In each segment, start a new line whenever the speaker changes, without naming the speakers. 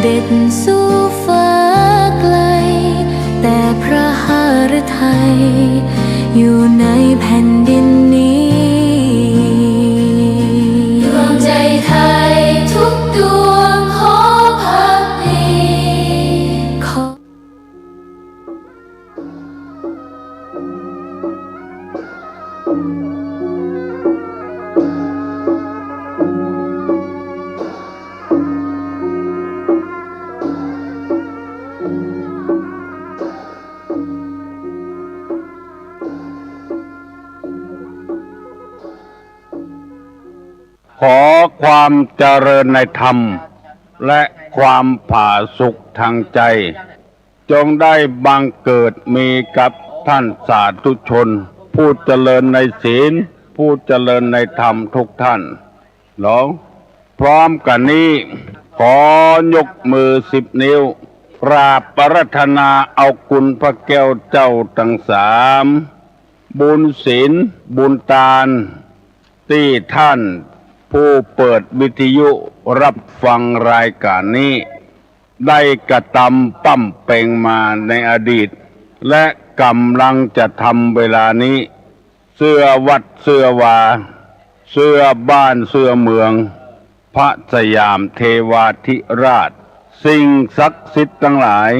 ด็จสู่ฟ้าไกลแต่พระหฤทัยอยู่ในแผ่นดินนี้ดวงใจไทยทุกดวงขอพักดีขอ
ขอความเจริญในธรรมและความผาสุกทางใจจงได้บังเกิดมีกับท่านสาธุชนผู้เจริญในศีลผู้เจริญในธรรมทุกท่านร้องพร้อมกันนี้ขอยกมือ10 นิ้วกราบอาราธนาเอาคุณพระแก้วเจ้าทั้ง3บุญศีลบุญทานที่ท่านผู้เปิดวิทยุรับฟังรายการนี้ได้กระทำปั้มเป่งมาในอดีตและกำลังจะทำเวลานี้เสื้อวัดเสื้อวาเสื้อบ้านเสื้อเมืองพระสยามเทวาธิราชสิ่งศักดิ์สิทธิ์ทั้งหลาย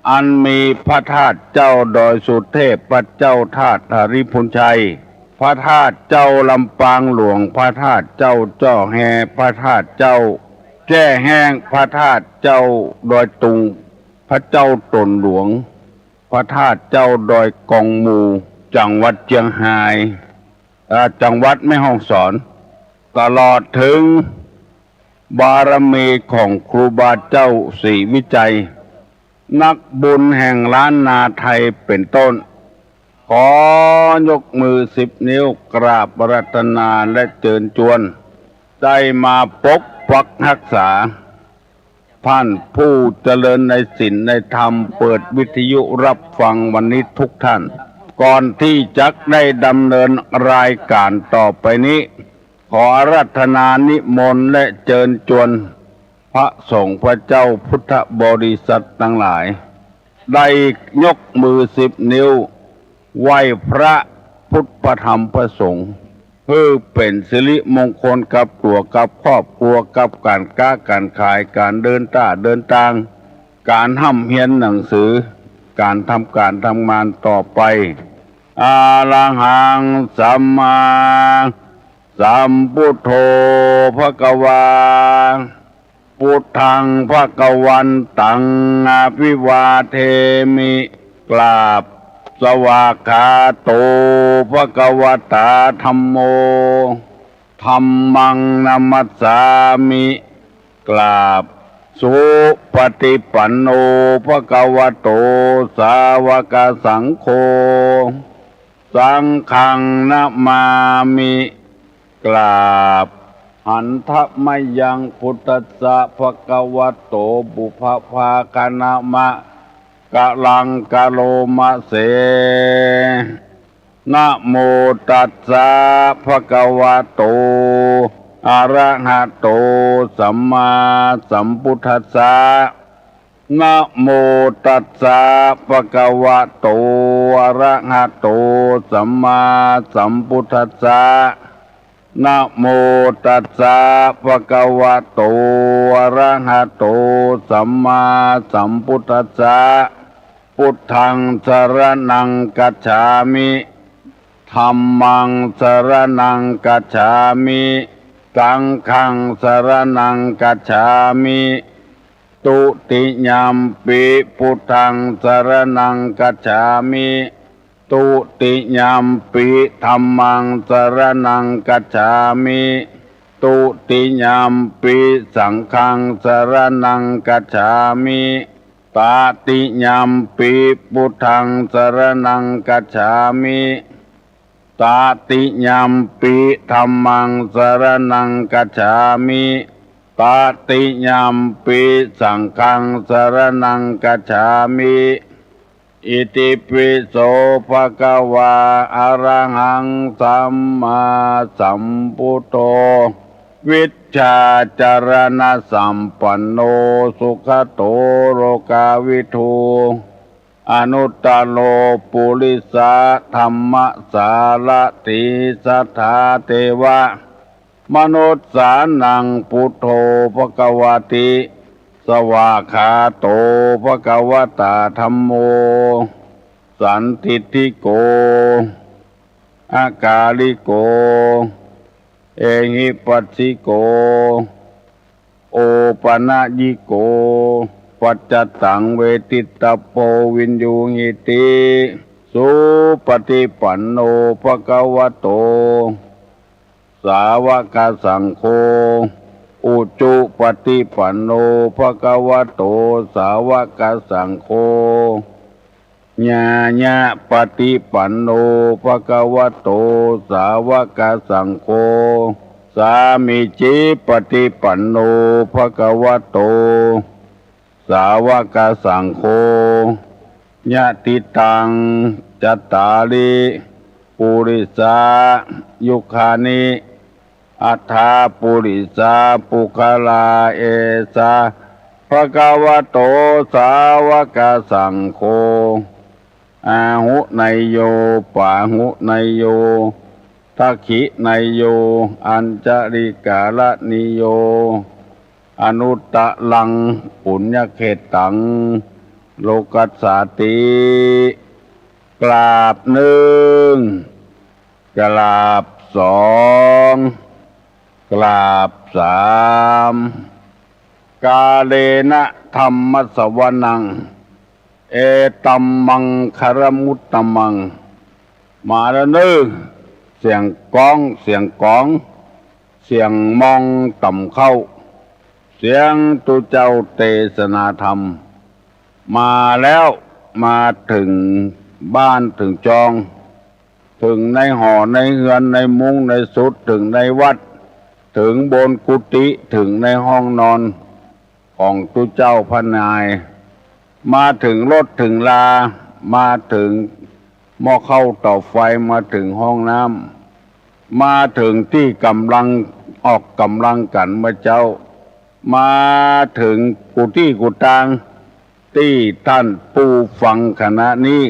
อันมีพระธาตุเจ้าดอยสุเทพพระเจ้าธาตุหริพุนชัยพระธาตุเจ้าลำปางหลวงพระธาตุเจ้าจ้อแฮพระธาตุเจ้าแจ้แห้งพระธาตุเจ้าดอยตุงพระเจ้าตนหลวงพระธาตุเจ้าดอยกองมูจังหวัดเชียงรายจังหวัดแม่ฮ่องสอนตลอดถึงบารมีของครูบาเจ้าศรีวิจัยนักบุญแห่งล้านนาไทยเป็นต้นขอยกมือ10 นิ้วกราบอาราธนาและเชิญชวนได้มาปกปักรักษาท่านผู้เจริญในศีลในธรรมเปิดวิทยุรับฟังวันนี้ทุกท่านก่อนที่จะได้ดำเนินรายการต่อไปนี้ขออาราธนานิมนต์และเชิญชวนพระสงฆ์พระเจ้าพุทธบริษัททั้งหลายได้ยกมือ10 นิ้วไหว้พระพุทธธรรมพระสงฆ์เพื่อเป็นสิริมงคลกับตัวกับครอบครัวกับการค้าการขายการเดินทางการห้ำเฮียนหนังสือการทำงานต่อไปอะระหังสัมมาสัมพุทโธภควาพุทธังภควันตังอภิวาเทมิกราบสวากขาโตภควตาธัมโมธัมมังนัมมัสสามิกราบสุปฏิปันโนภควโตสาวกสังโฆสังฆังนะมามิกราบหันทะมยังพุทธัสสะภควโตบุพภาคณมะกะลังกะโลมะเสนะโมตัสสะภะคะวะโตอะระหะโตสัมมาสัมพุทธัสสะนะโมตัสสะภะคะวะโตอะระหะโตสัมมาสัมพุทธัสสะนะโมตัสสะภะคะวะโตอะระหะโตสัมมาสัมพุทธัสสะพุทธังสรณังกัจฉามิธัมมังสรณังกัจฉามิสังฆังสรณังกัจฉามิตุติยัมปิพุทธังสรณังกัจฉามิตุติยัมปิธัมมังสรณังกัจฉามิตุติยัมปิสังฆังสรณังกัจฉามิตติยัมปิพุทธังสรณังกัจฉามิตติยัมปิธัมมังสรณังกัจฉามิตติยัมปิสังฆังสรณังกัจฉามิอิติปิโสภะคะวะอะระหังสัมมาสัมพุทโธ วิชชาจารณะสัมปันโนสุขโตโลกาวิทูอนุตตโลปุริสาธรรมสารติสัทธาเทวะมนุษย์สานังพุทโธภควติสวากขาโตภควตาธัมโมสันทิฏฐิโกอากาลิโกเอหิปัสสิโกโอปนะยิโกปัจจตังเวทิตาโพวินยูหิติสุปฏิปันโนภควโตสาวกสังโฆอุจุปฏิปันโนภควโตสาวกสังโฆญาญาปฏิปันโนภควโตสาวกสังโฆสามิจิปฏิปันโนภควโตสาวกสังโฆญาติตังจัตตาริปุริสายุคานิอัฏฐาปุริสาปุคลาเอสาภควโตสาวกสังโฆอาหุไนโยปาหุไนโยทักขิไนโยอัญจริกาลนิโยอนุตตะลังปุญญเขตังโลกัสสาติกราบหนึ่งกราบสองกราบสามกาเลนะธรรมสวนังเอตัมมังคารมุตตมังมาแล้วนึงเสียงก้องเสียงก้องเสียงมองต่ำเข้าเสียงตุเจ้าเทศนาธรรมมาแล้วมาถึงบ้านถึงจองถึงในหอในเฮือนในมุ้งในสุดถึงในวัดถึงบนกุฏิถึงในห้องนอนของตุเจ้าพนายมาถึงรถถึงลามาถึงหม้อข้าวต่อไฟมาถึงห้องน้ำมาถึงที่กำลังออกกำลังกันมาเจ้ามาถึงกุฏิกุฏางที่ท่านผู้ฟังขณะนี้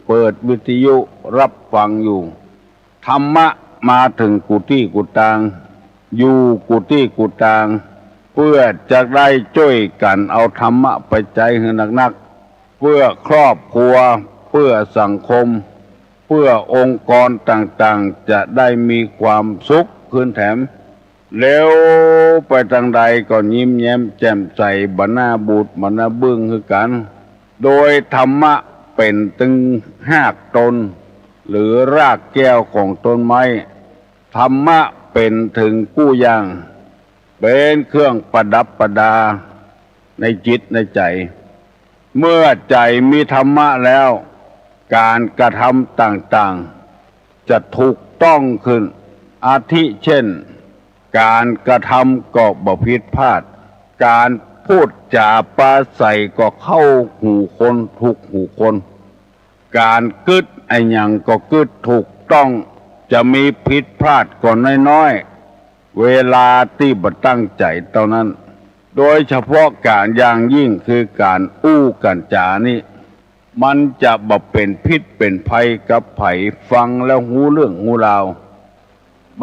เปิดวิทยุรับฟังอยู่ธรรมะมาถึงกุฏิกุฏางอยู่กุฏิกุฏางเพื่อจะได้ช่วยกันเอาธรรมะไปใจให้หนักๆเพื่อครอบครัวเพื่อสังคมเพื่อองค์กรต่างๆจะได้มีความสุขขึ้นแถมแล้วไปทางใดก็ยิ้มแย้มแจ่มใสบรรณาบูดบรรณาบึ้งคือกันโดยธรรมะเป็นตึงหากตนหรือรากแก้วของต้นไม้ธรรมะเป็นถึงกู้ย่างเป็นเครื่องประดับประดาในจิตในใจเมื่อใจมีธรรมะแล้วการกระทำต่างๆจะถูกต้องขึ้นอาทิเช่นการกระทำก็บ่ผิดพลาดการพูดจาปราศัยก็เข้าหูคนถูกหูคนการกึดไอ้หยังก็กึดถูกต้องจะมีผิดพลาดก่อนน้อยๆเวลาที่บ่ตั้งใจเท่านั้นโดยเฉพาะการอย่างยิ่งคือการอู้กันจานี่มันจะบ่เป็นพิษเป็นภัยกับไผฟังแล้วหูเรื่องหูราว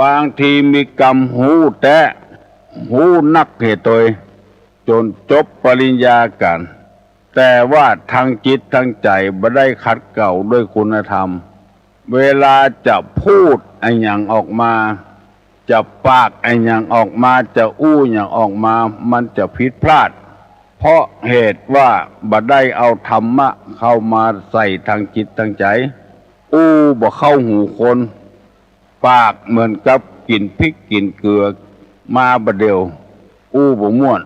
บางทีมีกรรมหูแต่หูนักเหตุโดยจนจบปริญญากันแต่ว่าทางจิตทางใจบ่ได้ขัดเกลาด้วยคุณธรรมเวลาจะพูดไอ้หยังออกมาจะปากไอ้หยังออกมาจะอู้หยังออกมามันจะผิดพลาดเพราะเหตุว่าบ่ได้เอาธรรมะเข้ามาใส่ทางจิตทางใจอู้บ่เข้าหูคนปากเหมือนกับกินพริกกินเกลือมาบ่เดียวอู้บ่ม่วน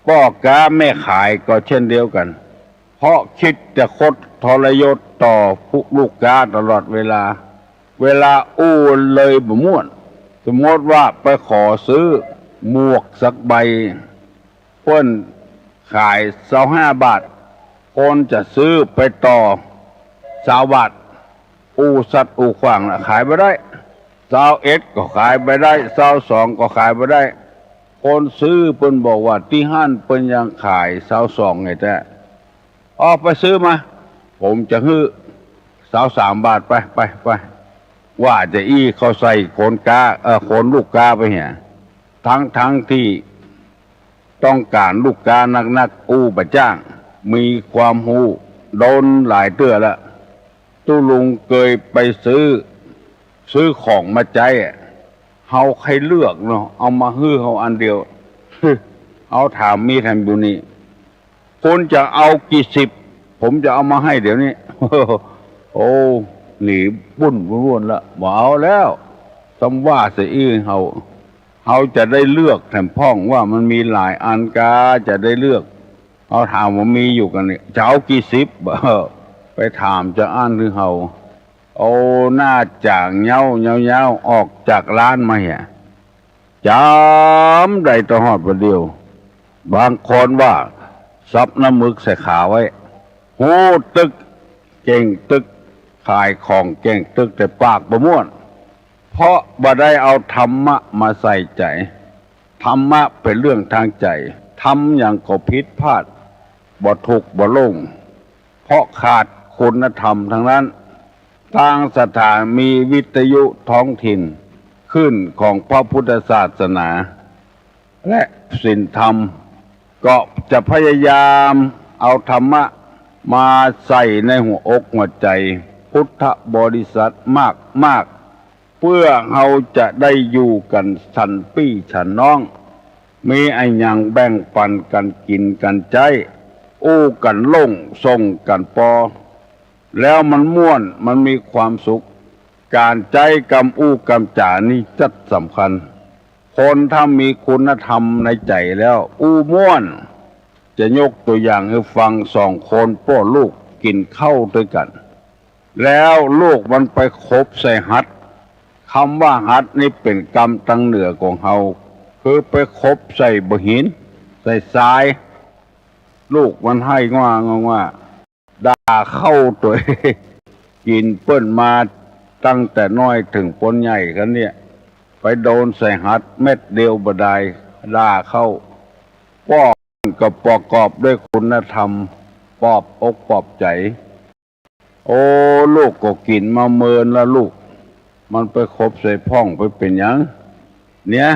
พ่อกาแม่ขายก็เช่นเดียวกันเพราะคิดจะคดทรยศต่อผู้ลูกค้าตลอดเวลาอู้เลยบ่ม่วนสมมติว่าไปขอซื้อหมวกสักใบเพิ่นขาย25 บาทคนจะซื้อไปต่อ20 บาทอู้สัตว์อู้ขวางขายไม่ได้21ก็ขายไม่ได้22ก็ขายไม่ได้ คนซื้อเปิ้นบอกว่าที่ห้านเปิ้นยังขาย22ไงแต่ออกไปซื้อมา ผมจะฮื้อ23 บาทไปว่าจะอี้เขาใส่โคนกาโคนลูกกาไปเหี่ยทั้งที่ต้องการลูกกานักอู้บะจ้าง มีความหูโดนหลายเตื้อละตู้ลุงเคยไปซื้อของมาใจเฮาใครเลือกเนาะเอามาฮื้อเฮาอันเดียว เอาถามมีทำอยู่นี่คุณจะเอากี่สิบผมจะเอามาให้เดี๋ยวนี้ โอ้หนีบุ่นวุ่นละบ่เอาแล้วสำว่าเสียอื้อเฮาจะได้เลือกแถมพ่องว่ามันมีหลายอันกาจะได้เลือกเอาถามว่ามีอยู่กันนี่จะเอากี่สิบไปถามจะอ่านหรือเฮาเอาหน้าจ่างเงาออกจากร้านมาเหี่ยจำได้ตลอดประเดียวบางคนว่าซับน้ำมึกใส่ขาไว้โหตึกเก่งตึกขายของเก่งตึกแต่ปากประม่วนเพราะบ่ได้เอาธรรมะมาใส่ใจธรรมะเป็นเรื่องทางใจทำอย่างก็ผิดพลาดบ่ถูกบ่ลงเพราะขาดคุณธรรมทั้งนั้นทางสถานมีวิทยุท้องถิ่นขึ้นของพระพุทธศาสนาและศีลธรรมก็จะพยายามเอาธรรมะมาใส่ในหัวอกหัวใจพุทธบริษัทมากเพื่อเราจะได้อยู่กันฉันปี้ฉันน้องมีไอ้ยังแบ่งปันกันกินกันใจอู้กันล่งส่งกันปอแล้วมันม่วนมันมีความสุขการใจกำอู้กำจ่านี่จัดสำคัญคนถ้ามีคุณธรรมในใจแล้วอู้ม่วนจะยกตัวอย่างให้ฟัง2 คนพ่อลูกกินข้าวด้วยกันแล้วลูกมันไปคบใส่หัดคำว่าหัดนี่เป็นกรรมตั้งเหนือของเฮาคือไปคบใส่บหินใส่ทรายลูกมันให้ว่าด่าเข้าตัว กินเปิ้นมาตั้งแต่น้อยถึงปนใหญ่กันเนี่ยไปโดนใส่หัดเม็ดเดียวบดายด่าเข้าป้อกับประกอบด้วยคุณธรรมปอบอกปอบใจโอ้ลูกก็กินมาเมินแล้วลูกมันไปคบใส่พ่องไปเป็นหยังเนี่ย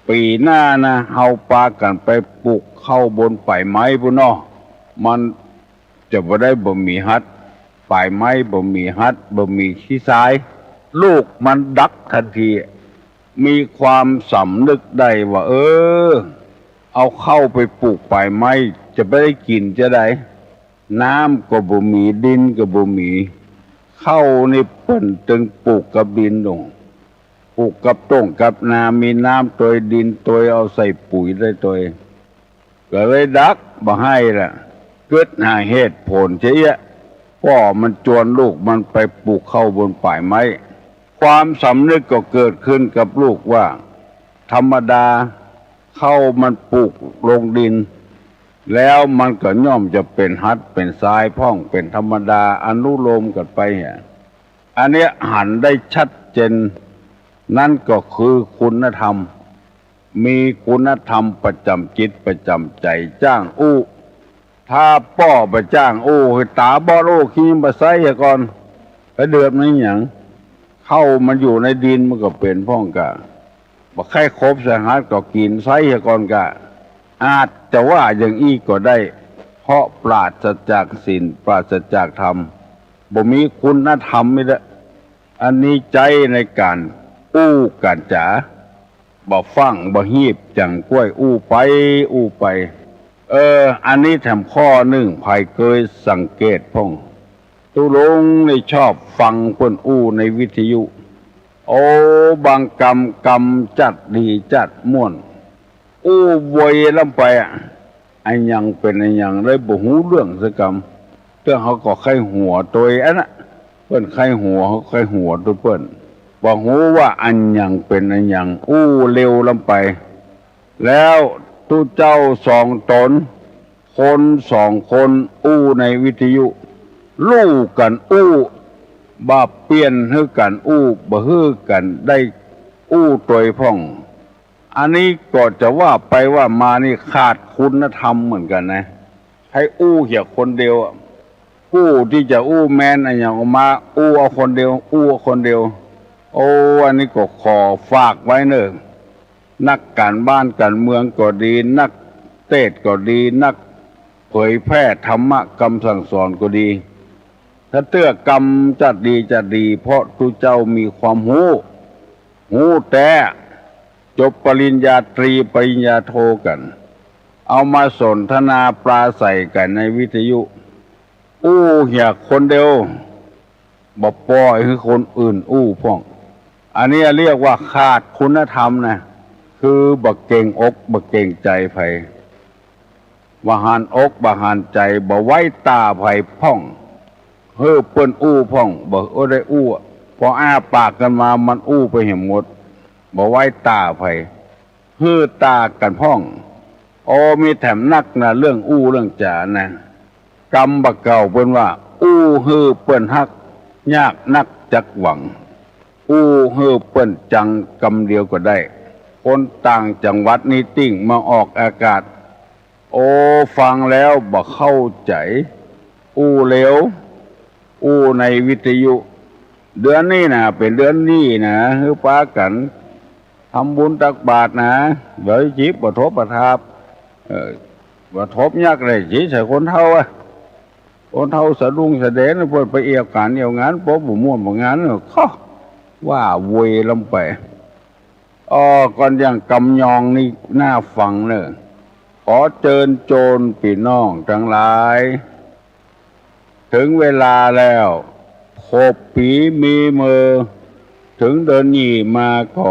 ปีหน้านะเฮาปากันไปปลูกเข้าบนป่ายไม้พุ่นเนาะมันจะบ่ได้บ่มีหัดป่ายไม้บ่มีหัดบ่มีขี้ทรายลูกมันดักทันทีมีความสำนึกได้ว่าเอาเข้าไปปลูกป่ายไม้จะไม่ได้กินจะได้น้ำก็บ่มีดินก็บ่มีเข้านี่เปิ้นจึงปลูกกับดินลงปลูกกับต้งกับนามีน้ำตัวดินตัวเอาใส่ปุ๋ยได้ตัวก็เลยดักบ่ให้ล่ะเกิดหาเหตุผลเสียพ่อมันจวนลูกมันไปปลูกเข้าบนป่ายไม้ความสำนึกก็เกิดขึ้นกับลูกว่าธรรมดาเข้ามันปลูกลงดินแล้วมันก็ย่อมจะเป็นหัดเป็นทรายพ่องเป็นธรรมดาอนุโลมกันไปอันนี้หันได้ชัดเจนนั่นก็คือคุณธรรมมีคุณธรรมประจำจิตประจำใจจ้างอู้ถ้าป้อไปจ้างอู้ให้ตาบอดโอ้ขี้มาใส่ก่อนไปเดือดไม่หยังเข้ามันอยู่ในดินมันก็เป็นพ่องกะบ่ใครครบสหัสก็กินใส่ก่อนกะอาจจะว่าอย่างอี้ก็ได้เพราะปราศจากศีลปราศจากธรรมบ่มีคุณธรรมไม่ได้อันนี้ใจในการอู้การจ๋าบ่ฟังบ่ฮีบจังกล้วยอู้ไปอันนี้แถมข้อหนึ่งภายเคยสังเกตพ่องตุลงนี่ชอบฟังเพิ่นอู้ในวิทยุโอ้บางกรรมจัดดีจัดม่วนอู้วยลำไปอันยังเป็นอันยังเลยบ่ฮู้เรื่องสักกรรมเรื่องเขาก็ไข้หัวตัวอันน่ะเพิ่นไข้หัวเขาไข้หัวตัวเพิ่นบ่ฮู้ว่าอันยังเป็นอันยังอู้เร็วลำไปแล้วตู้เจ้า2 ตนคน2 คนอู้ในวิทยุลู่กันอู้บ่เปลี่ยนให้กันอู้บ่ฮื้อกันได้อู้ตัวพ่อง อันนี้ก็จะว่าไปว่ามานี่ขาดคุณธรรมเหมือนกันนะให้อู้เหี่ยคนเดียวอู้ที่จะอู้แมนอะไรอย่างออกมาอู้เอาคนเดียวอู้เอาคนเดียวโอ้อันนี้ก็ขอฝากไว้เนอะนักการบ้านการเมืองก็ดีนักเทศก็ดีนักเผยแพร่ธรรมะคำสั่งสอนก็ดีถ้าเตื้อกรรมจะดีเพราะทุเจ้ามีความหูแต่จบปริญญาตรีปริญญาโทกันเอามาสนทนาปราศัยกันในวิทยุอู้เหี่ยคนเดียวบ่ปล่อยให้คนอื่นอู้พ่องอันนี้เรียกว่าขาดคุณธรรมนะคือบ่เก่งอกบ่เก่งใจไผบ่หานอกบ่หานใจบ่ไว้ตาไผพ่องเฮ้อเปิ้นอู้พ่องบ่ได้อู้พออ้าปากกันมามันอู้ไปเห็นหมดบ่ไว้ตาไผเฮ้อตากันพ่องโอ้มีแถมนักนะเรื่องอู้เรื่องจานะกรรมบักเก่าเปิ้นว่าอู้เฮ้อเปิ้นฮักยากนักจักหวังอู้เฮ้อเปิ้นจังกำเดียวก็ได้คนต่างจังหวัดนี้ติ้งมาออกอากาศโอ้ฟังแล้วบ่เข้าใจอู้เหลวอู้ในวิทยุเดือนนี้นะเป็นเดือนนี้นะคือป้ากันทำบุญตักบาตรนะเดี๋ยวจีบบ่ทบประทับบ่ทบยากเลยจีใส่คนเท่าคนเท่าสะดุ้งสะเดนเพิ่นไปเอี่ยวการเอี่ยวงานป๊บบ่ม่วนบ่งานข้อว่าเวยลงไปก่อนอย่างกำยองนี่น่าฟังเนอะขอเชิญโจรพี่น้องทั้งหลายถึงเวลาแล้วโคบปีมีมือถึงเดินหนีมาก็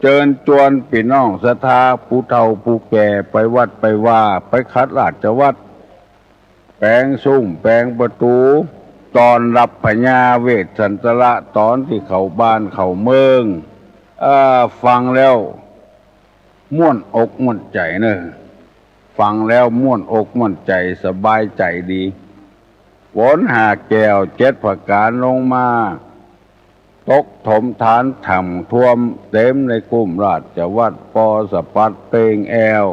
เชิญจวนพี่น้องศรัทธาผู้เฒ่าผู้แก่ไปวัดไปว่าไปคัดราชวัดแปลงซุ้มแปลงประตูตอนรับพญาเวสสันตระตอนที่เขาบ้านเขาเมืองฟังแล้วม่วนอกม่วนใจเนอะฟังแล้วม่วนอกม่วนใจสบายใจดีฝนหาแก้วเจ็ดประการลงมาตกถมฐานถ่ำท่วมเต็มในคุ้มราชวัดปอสะปัดเปงแอว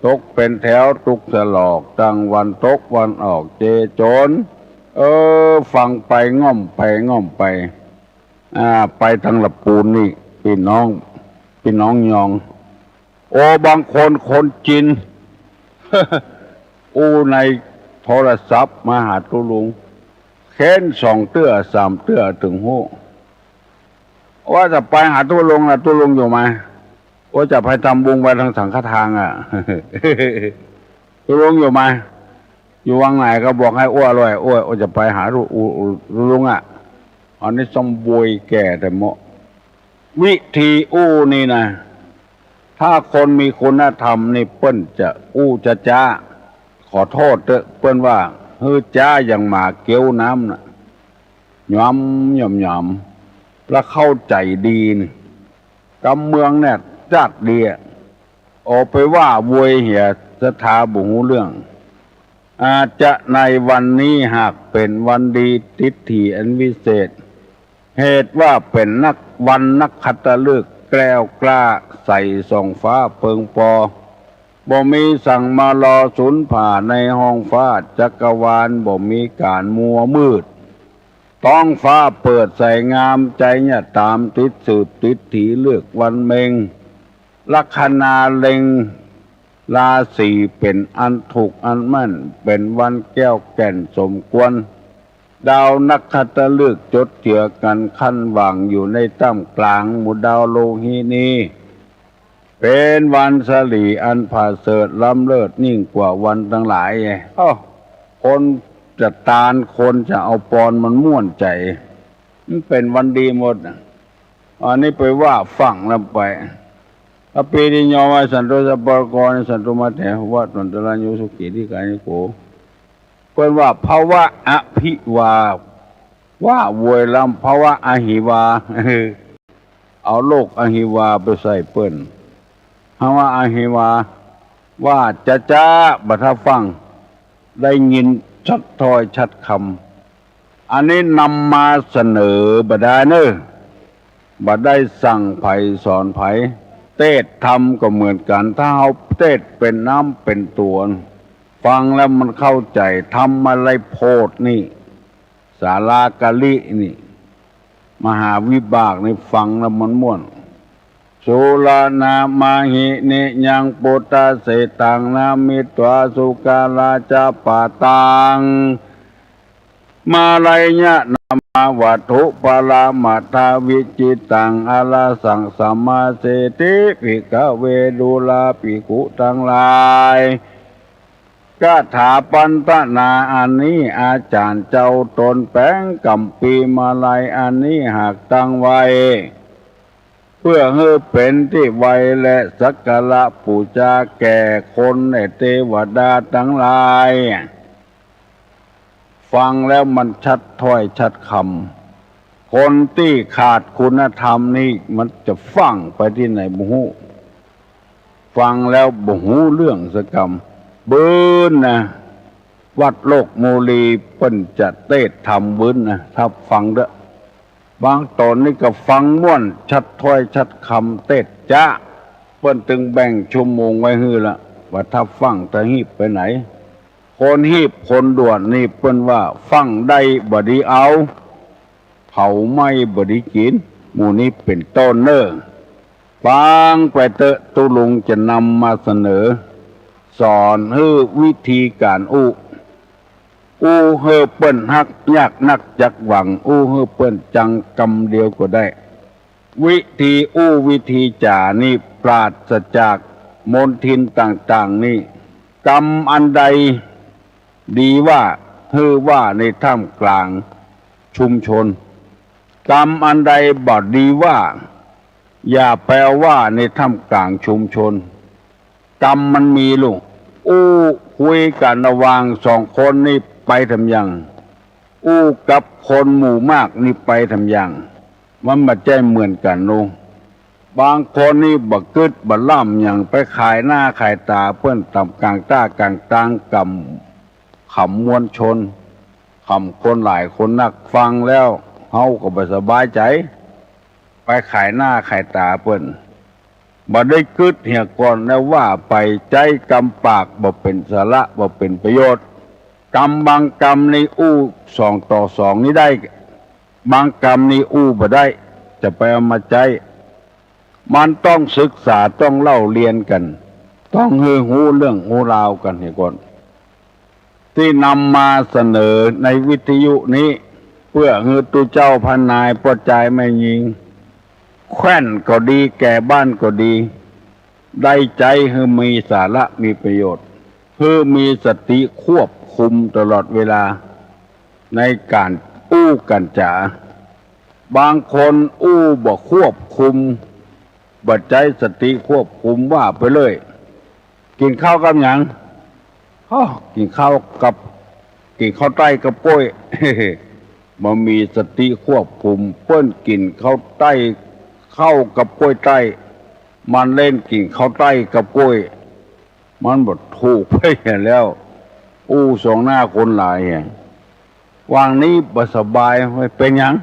ตกเป็นแถวตุกสลอกตั้งวันตกวันออกเจโจรฟังไปง่อมไปไปทางละปูนนี่พี่น้องยองบางคนจีน ในโทรศัพท์มาหาตุลุงเค้น2 เตื้อ 3 เตื้อถึงหูว่าจะไปหาตุลุงนะตุลุงอยู่ไหมว่าจะไปทำบุญไปทางสังฆทานตุลุงอยู่ไหมอยู่วังไหนก็บอกให้อ้วเลยอ้วจะไปหาตุลุงอันนี้ต้องบวยแก่แต่เหมาะวิธีนี่นะถ้าคนมีคุณธรรมนี่เปิ้นจะจ้าขอโทษเถอะเปิ้นว่าจ้าอย่างหมาเกี้ยวน้ำน่ะหย่อมแล้วเข้าใจดีนี่กำเมืองเนี่ยจัดดีออกไปว่าบวยเหี่ยสถาบุหูเรื่องอาจจะในวันนี้หากเป็นวันดีทิฏฐิอันวิเศษเหตุว่าเป็นนักขัตฤกษ์แกล้วกล้าใส่ส่องฟ้าเพิงปอบ่มีสั่งมารอสุนผ่าในห้องฟ้าจักรวาลบ่มีการมัวมืดท้องฟ้าเปิดใสงามใจเนี่ยตามติดสืบติดถีเลือกวันเมงลัคนาเล็งราศีเป็นอันถูกอันมั่นเป็นวันแก้วแก่นสมควรดาวนักขัตฤกษ์จดเจือกันขั้นวางอยู่ในตั้มกลางหมู่ดาวโลหินีเป็นวันสลีอันผ่าเสริฐล้ำเลิศยิ่งกว่าวันทั้งหลายคนจะตาลคนจะเอาปอนมันม่วนใจมันเป็นวันดีหมดอันนี้ไปว่าฝั่งแล้วไปอปีนิโยมาสันโตสัพพะกรสันโตมาเถวัตวันตรัญโยสุขีที่กานิโกเปิ้นว่าภาวะอภิวาว่าโวยลำภาวะอหิวาเอาโลกอหิวาไปใส่เปิ้นภาวะอหิวาว่าจ้าบัดฟังได้ยินชัดถ้อยชัดคำอันนี้นำมาเสนอบ่ได้เนอะบ่ได้สั่งไผสอนไผ เทศธรรมก็เหมือนกันถ้าเอาเทศเป็นน้ำเป็นตัวฟังแล้วมันเข้าใจธรรมอะไรโพธนี่สารากะลินี่มหาวิบากนี่ฟังแล้วมันม่วนสุลานามาหินิยังปุตตะเสตังนามิตวาสุกาลาจาปาตังมาลายญะนามาวัตถุปารามาทาวิจิตังอาลาสังสัมมาเสติภิกขเวดุลาภิกขุทั้งหลายกถาปันตนาอันนี้อาจารย์เจ้าตนแป้งกัมปีมาลายอันนี้หากตั้งไว้เพื่อให้เป็นที่ไวและสักการะบูชาแก่คนในเทวดาทั้งหลายฟังแล้วมันชัดถ้อยชัดคำคนที่ขาดคุณธรรมนี่มันจะฟังไปที่ไหนบ่ฮู้ฟังแล้วบ่ฮู้เรื่องสักคำเบิ้นนะวัดโลกโมลีเปิ้นจะเทศธรรมเบิ้นนะถ้าฟังเด้อบางตอนนี่ก็ฟังม่วนชัดถ้อยชัดคำเทศจ้าเปิ้นตึงแบ่งชั่วโมงไว้ฮื้อละว่าถ้าฟังจะหีบไปไหนคนหีบคนด่วนนี่เปิ้นว่าฟังได้บ่ดีเอาเผาไม่บ่ดีกินหมู่นี้เป็นต้นเน้อฟังไปเตอะตุลุงจะนำมาเสนอสอนให้วิธีการอู้เฮอเปิ้นฮักยากนักจักหวังเฮอเปิ้นจังกำเดียวก็ได้วิธีวิธีจ่านี่ปราศจากมลทินต่างๆนี่กรรมอันใดดีว่าว่าในท่ามกลางชุมชนกรรมอันใดบอดดีว่าอย่าแปลว่าในท่ามกลางชุมชนกรรมมันมีลูกคุยกันระหว่างสองคนนี่ไปทำยังกับคนหมู่มากนี่ไปทำยังมันมาใจเหมือนกันลูกบางคนนี่บักกึดบักล่ำอย่างไปขายหน้าขายตาเพื่อนต่ำกลางต้ากลางตางกำขำมวลชนขำคนหลายคนนักฟังแล้วเฮาก็บ่สบายใจไปขายหน้าขายตาเพื่อนบ่ได้กึดเหี่ยก่อนแล้วว่าไปใจกำปากบ่เป็นสาระบ่เป็นประโยชน์กรรมบางกรรมใน2 ต่อ 2นี้ได้บางกรรมนี่บ่ได้จะไปเอามาใจมันต้องศึกษาต้องเล่าเรียนกันต้องหูเรื่องหูราวกันให้ก่อนที่นำมาเสนอในวิทยุนี้เพื่อให้ตุเจ้าพันนายปลดใจไม่ยิงแคว้นก็ดีแก่บ้านก็ดีได้ใจให้มีสาระมีประโยชน์ให้มีสติควบคุมตลอดเวลาในการกันจ๋าบางคนบ่ควบคุมบัดใจสติควบคุมว่าไปเลยกินข้าวกับหยังกินข้าวใต้กับกล้วย บ่มีสติควบคุมเปิ้นกินข้าวใต้เข้ากับกล้วยใต้มันเล่นกินข้าวใต้กับกล้วยมันบ่ถูกไปแล้วสองหน้าคนหลายวางนี้บ่สบายไม่เป็นหยัง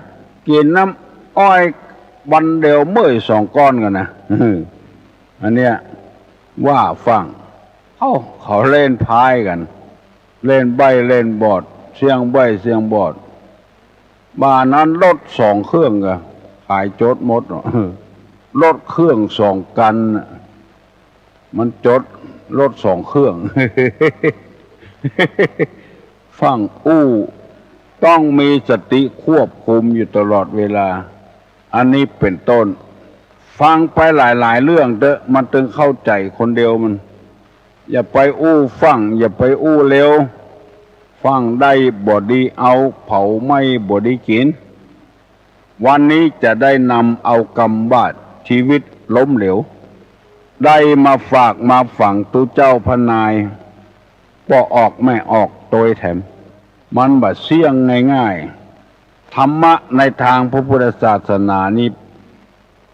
กินน้ำอ้อยวันเดียวเมื่อย2 ก้อนกันนะอันเนี้ยว่าฟังเขาเล่นพายกันเล่นใบเล่นบอดเสียงใบเสียงบอดบ้านนั้นรถ2 เครื่องก็ขายจดหมดรถเครื่อง2 กันมันจดรถ2 เครื่อง ฟังต้องมีสติควบคุมอยู่ตลอดเวลาอันนี้เป็นต้นฟังไปหลายๆเรื่องเด้อมันถึงเข้าใจคนเดียวมันอย่าไปฟังอย่าไปเร็วฟังได้บ่ดีเอาเผาไม่บ่ดีกินวันนี้จะได้นำเอากรรมบาดชีวิตล้มเหลวได้มาฝากมาฝังตุเจ้าพนายบ่ออกไม่ออกโดยแถมมันบ่เสี่ยงง่ายๆธรรมะในทางพระพุทธศาสนานี้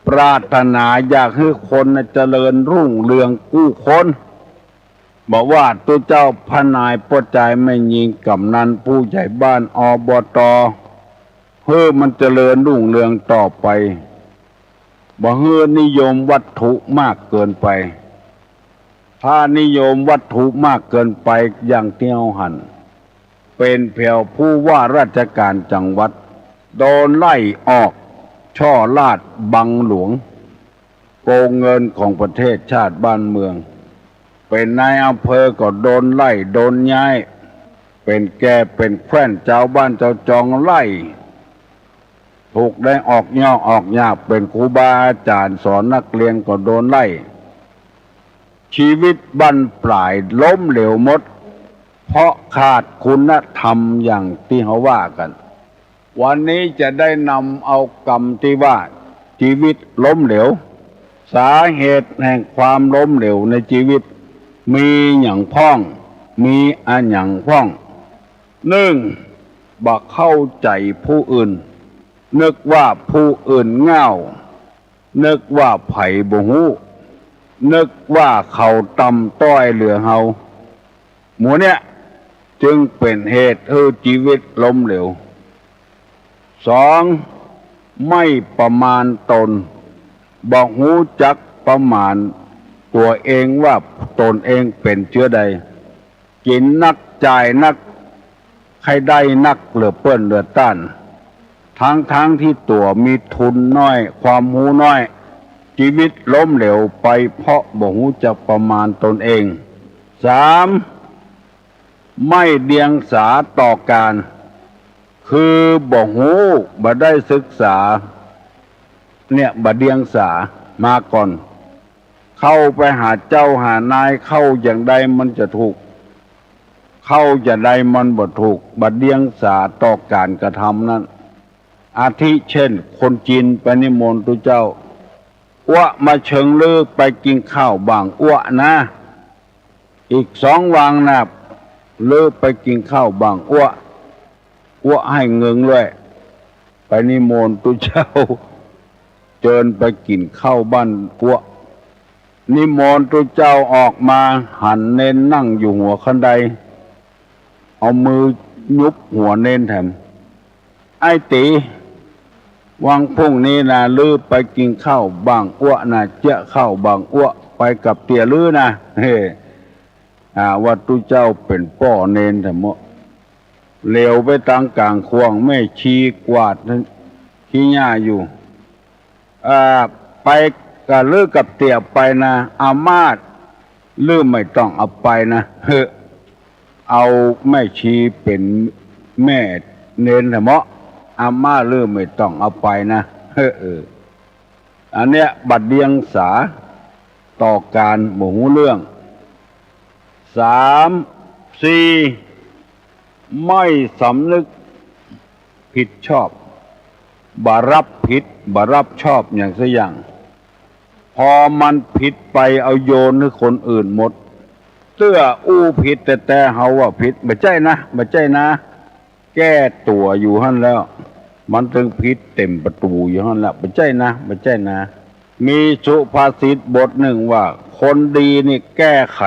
ปรารถนาอยากให้คนเจริญรุ่งเรืองกู้คนบอกว่าตัวเจ้าพนายปลดใจไม่ยิงกำนันผู้ใหญ่บ้านอบตเพื่อมันเจริญรุ่งเรืองต่อไป บ่ฮือนิยมวัตถุมากเกินไปถ้านิยมวัตถุมากเกินไปอย่างเที่ยวหันเป็นเพียวผู้ว่าราชการจังหวัดโดนไล่ออกช่อลาดบังหลวงโกงเงินของประเทศชาติบ้านเมืองเป็นนายอำเภอก็โดนไล่โดนย้ายเป็นแกเป็นแคว้นเจ้าบ้านเจ้าจองไล่ถูกได้ออกย่อออกยากเป็นครูบาอาจารย์สอนนักเรียนก็โดนไล่ชีวิตบั้นปลายล้มเหลวหมดเพราะขาดคุณธรรมอย่างที่เขาว่ากันวันนี้จะได้นำเอากรรมที่ว่าชีวิตล้มเหลวสาเหตุแห่งความล้มเหลวในชีวิตมีอย่างพ้องมีอันอย่างพ้องหนึ่งบ่เข้าใจผู้อื่นนึกว่าผู้อื่นเง่านึกว่าไผบ่ฮู้นึกว่าเขาต่ำต้อยเหลือเฮาหมู่เนี่ยจึงเป็นเหตุให้ชีวิตล้มเหลวสองไม่ประมาณตนบ่ฮู้จักประมาณตัวเองว่าตนเองเป็นเชื้อใดกินนักจ่ายนักใครได้นักเหลือเปิ้นเหลือต้านทั้งที่ตัวมีทุนน้อยความรู้น้อยชีวิตล้มเหลวไปเพราะบ่ฮู้จักประมาณตนเองสามไม่เดียงสาต่อการคือบ่ฮู้บ่ได้ศึกษาเนี่ยบ่เดียงสามาก่อนเข้าไปหาเจ้าหานายเข้าอย่างใดมันจะถูกเข้าอย่างใดมันบ่ถูกบ่เดียงสาต่อการกระทำนั้นอาทิเช่นคนจีนไปนิมนต์ตุเจ้าอ้วมาเชิงลือไปกินข้าวบางอ้วนะอีก2 วังนะลือไปกินข้าวบางอ้วให้เงินด้วยไปนิมนต์ตุเจ้าเจิญไปกินข้าวบ้านอ้วนิมนต์ตุเจ้าออกมาหันเน้นนั่งอยู่หัวคันไดเอามือยุบหัวเน้นแถมไอ้ตีวังพรุ่งนี้นะลือไปกินข้าวบางอ้วนะเจ้าข้าวบางอ้วไปกับเตี่ยลือนะเฮ้ว่าตุเจ้าเป็นป้อเน้นแถมเหลวไปตั้งกลางควงไม่ชีกวาดขี้หญ้าอยู่ไปกับลือกับเตี่ยไปนะอามาตลือไม่ต้องเอาไปนะเอาแม่ชีเป็นแม่เน้นแถมอาม่าเริ่มไม่ต้องเอาไปนะอันเนี้ยบัดเดียงสาต่อการหมู่เรื่อง3 4ไม่สำนึกผิดชอบบารับผิดบารับชอบอย่างสักอย่างพอมันผิดไปเอาโยนให้คนอื่นหมดเตื้ออู้ผิดแต่เฮาว่าผิดบ่ใช่นะบ่ใช่นะแก้ตัวอยู่หั่นแล้วมันถึงผิดเต็มประตูอยู่หั่นละบ่ใช่นะบ่ใช่นะมีสุภาษิตบทหนึ่งว่าคนดีนี่แก้ไข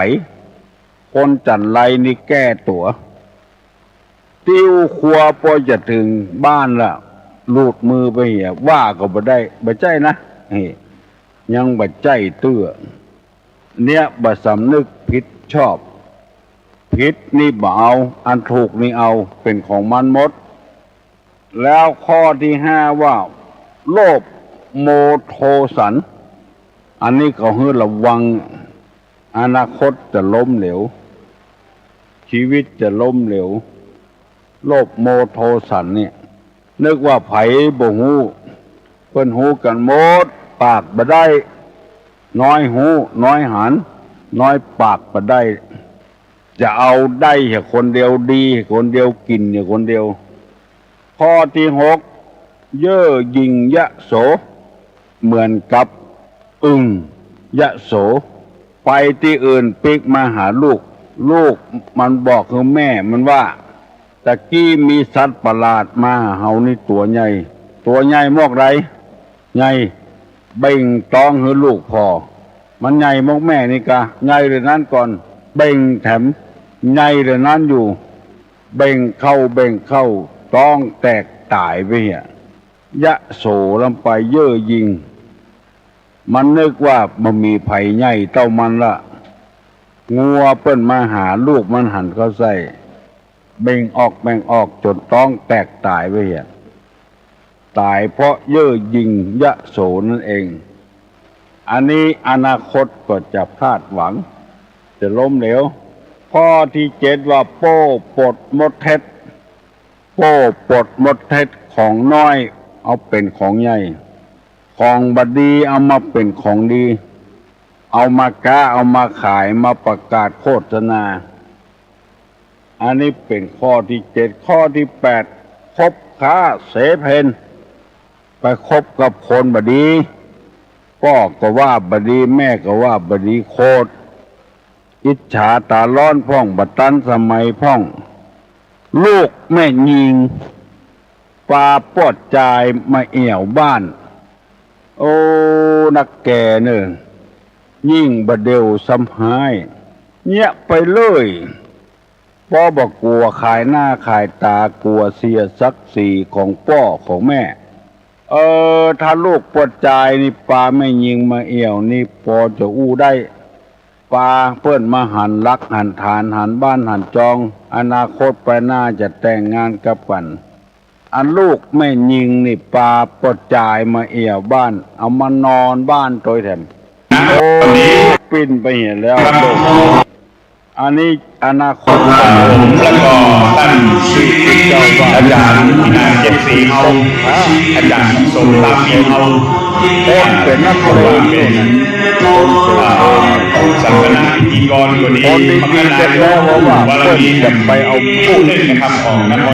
คนจันไรนี่แก้ตัวติ้วครัวพอจะถึงบ้านละลูดมือไปเหี่ยว่าก็บ่ได้บ่ใช่นะยังบ่ใช่เตื้อเนี่ยบ่สำนึกผิดชอบผิดนี่บ่เอาอันถูกนี่เอาเป็นของมันหมดแล้วข้อที่5ว่าโลภโมโทสันอันนี้ก็ให้ระวังอนาคตจะล้มเหลวชีวิตจะล้มเหลวโลภโมโทสันเนี่ยนึกว่าไผบ่ฮู้เพิ่นฮู้กันหมดปากบ่ได้น้อยหูน้อยหันน้อยปากบ่ได้จะเอาได้แค่คนเดียวดีคนเดียวกินเนี่ยคนเดียวข้อที่6เย่อหยิ่งยะโสเหมือนกับอึ่งยะโสไปที่อื่นปิกมาหาลูกมันบอกคือแม่มันว่าตะกี้มีสัตว์ประหลาดมาหาเฮานี่ตัวใหญ่มอกไรใหญ่เบ่งต้องให้ลูกพอมันใหญ่มอกแม่นี่กะใหญ่เลยนั้นก่อนเบ่งแถมใหญ่เลยนั้นอยู่เบ่งเข้าต้องแตกตายไปเหี้ยยะโสลำไปเย่อหยิ่ง มันนึกว่ามันมีไผ่ใหญ่เต้ามันละงัวเปิ้นมาหาลูกมันหันเข้าใส่เบ่งออกจนต้องแตกตายไปเหี้ยตายเพราะเย่อหยิ่งยะโสนั่นเอง อันนี้อนาคตก็จะพลาดหวังจะล้มเหลวข้อที่7ว่าโป้ปลดมดเท็จโป้ปลดมดเท็จของน้อยเอาเป็นของใหญ่ของบดีเอามาเป็นของดีเอามาก้าเอามาขายมาประกาศโฆษณาอันนี้เป็นข้อที่7ข้อที่8คบค้าเสเพนไปคบกับคนบดีพ่อก็ว่าบดีแม่ก็ว่าบดีโคตรอิจฉาตาร้อนพ่องบัดตันสมัยพ่องลูกแม่ยิงปลาปอดจายมาเอี่ยวบ้านโอ้นักแก่เนอะยิ่งบะเดียวซ้ำหายเนี้ยไปเลยพ่อบอกกลัวขายหน้าขายตากลัวเสียศักดิ์ศรีของพ่อของแม่ถ้าลูกปวดใจนี่ปลาไม่ยิงมาเอี่ยวนี่พอจะอู้ได้ปลาเพื่อนมาหันรักหันฐานหันบ้านหันจองอนาคตไปหน้าจะแต่งงานกับกันอันลูกไม่ยิงนี่ปลาปวดใจมาเอี่ยวบ้านเอามานอนบ้านโดยแทนโอ้ปิ้นไปเห็นแล้วอันนี้อนาคต
แล้วก็ท่านอาจารย์นายเจ็บสีเฮาอาจารย์สมรักเฮา
เป็นนักเรียนนี่
สังฆนาพิธีกรคนนี้
คนดีๆจะแล้วว่าเพื่อนจะไปเอา
ผู้เล่นนะครับของนคร